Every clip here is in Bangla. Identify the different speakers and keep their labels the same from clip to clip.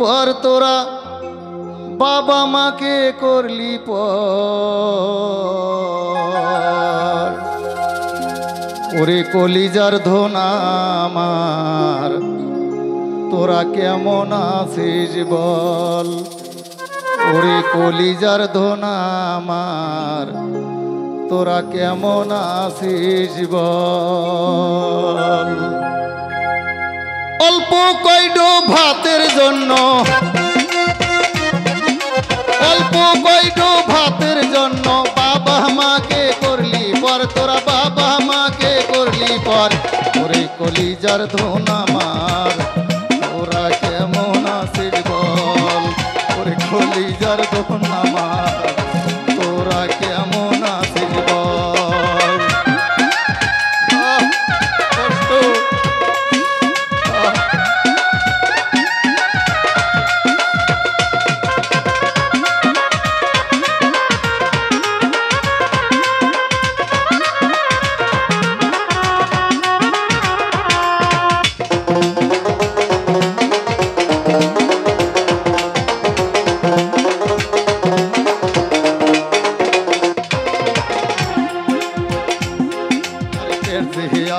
Speaker 1: পর তোরা বাবা মাকে করলি পর। ওরে কলিজার ধন আমার তোরা কেমন আছিস বল। ওরে কলিজার ধন আমার তোরা কেমন আছিস বল। অল্প কয়ডো ভাতের জন্য, অল্প কয়ডো ভাতের জন্য বাবা মাকে করলি পর তোরা বাবা মাকে করলি পর। ওরে কলিজার ধন আমার তোরা কেমন আছিস বল। ওরে কলিজার ধন আমার তোরা কেমন আছিস বল। কষ্ট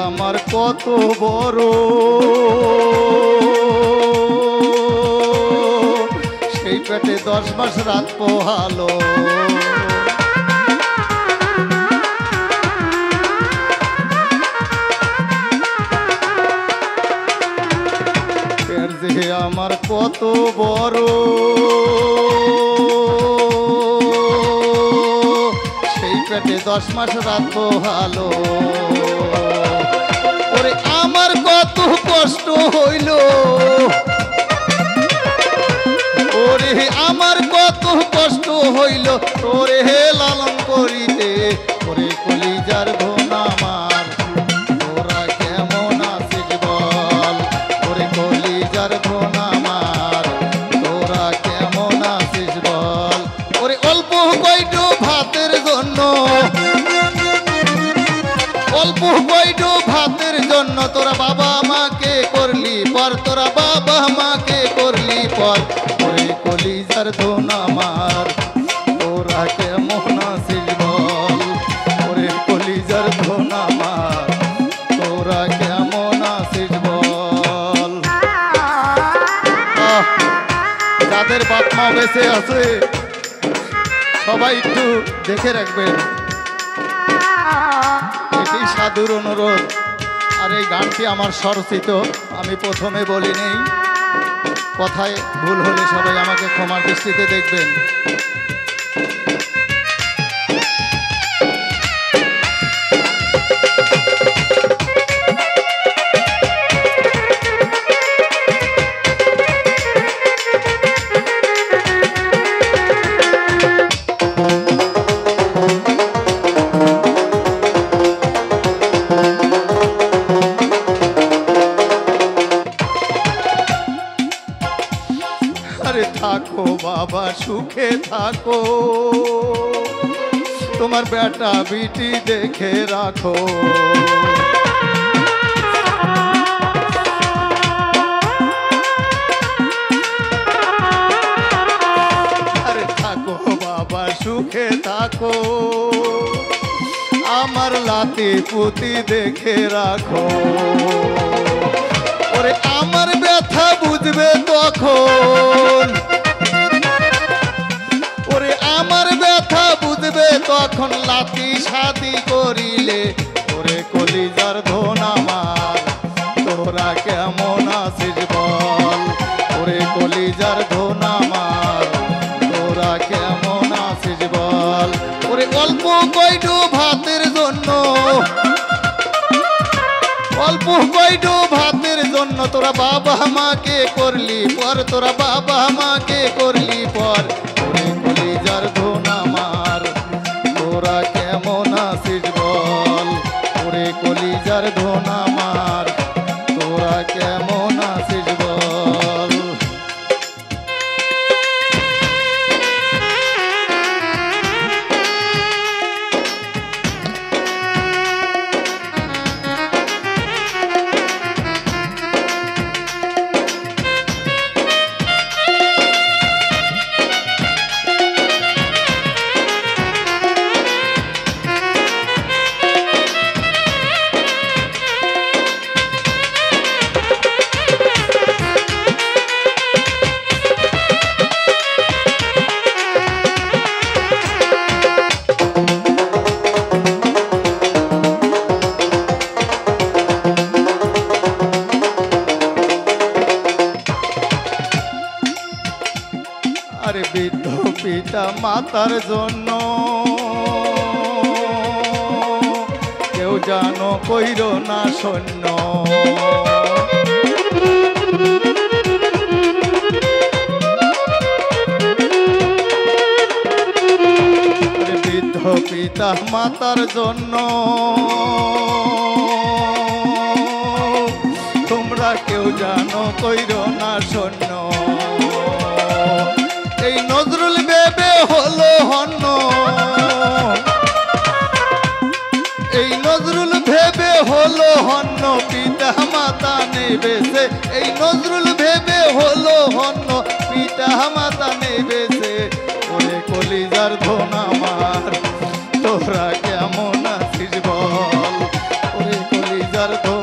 Speaker 1: আমার কত বড় সেই পেটে 10 মাস রাত পোহালো। আমার কত বড় সেই পেটে 10 মাস রাত পোহালো। ওরে আমার কত কষ্ট হইল, ওরে আমার কত কষ্ট হইল তোরে লালন করিতে। ওরে কলিজার ধন আমার তোরা কেমন আছিস বল। ওরে কলিজার ধন আমার তোরা কেমন আছিস বল। ওরে অল্প কয়ডো ভাতের জন্য, অল্প কয়ডো ভাতের জন্য তোরা বাবা মাকে করলি পর তোরা বাবা মাকে করলি পর। ওরে কলিজার ধন আমার তোরা কেমন আছিস বল। ওরে কলিজার ধন আমার তোরা কেমন আছিস বল। যাদের বাপ মা বেঁচে আছে সবাই একটু দেখে রাখবেন, এটি সাধুর অনুরোধ। আর এই গানটি আমার স্বরচিত, আমি প্রথমে বলি নেই, কথায় ভুল হলে সবাই আমাকে ক্ষমার দৃষ্টিতে দেখবেন। থাকো বাবা সুখে থাকো, তোমার বেটা বিটি দেখে রাখো। আরে থাকো বাবা সুখে থাকো, আমার লাতি পুতি দেখে রাখো। ওরে আমার ব্যথা বুঝবে তখন, ওরে আমার ব্যথা বুঝবে তখন লাতি শাদি করিলে। ওরে কলিজার ধন আমার তোরা কেমন আছিস বল। ওরে কলিজার ধন আমার তোরা কেমন আছিস বল। ওরে অল্প কয়ডো ভাতের জন্য, অল্প কয়ডো ভাতের জন্য তোরা বাবা মাকে করলি পর তোরা বাবা মাকে করলি পর। ওরে কলিজার ধন আমার তোরা কেমন আছিস বল। ওরে কলিজার ধন আমার তোরা কেমন আছিস বল। মাতার জন্য কেউ জানো কইর না সৈন্য বৃদ্ধ পিতা মাতার জন্য তোমরা কেউ জানো কইর না সৈন্য এই নজরুল ভেবে হলো হন্য এই নজরুল ভেবে হলো হন্য পিতা মাতা নেবেছে এই নজরুল ভেবে হলো হন্য পিতা মাতা নেবেছে ওরে কলিজার ধন আমার তোরা কেমন আছিস বল ওরে কলিজার ধন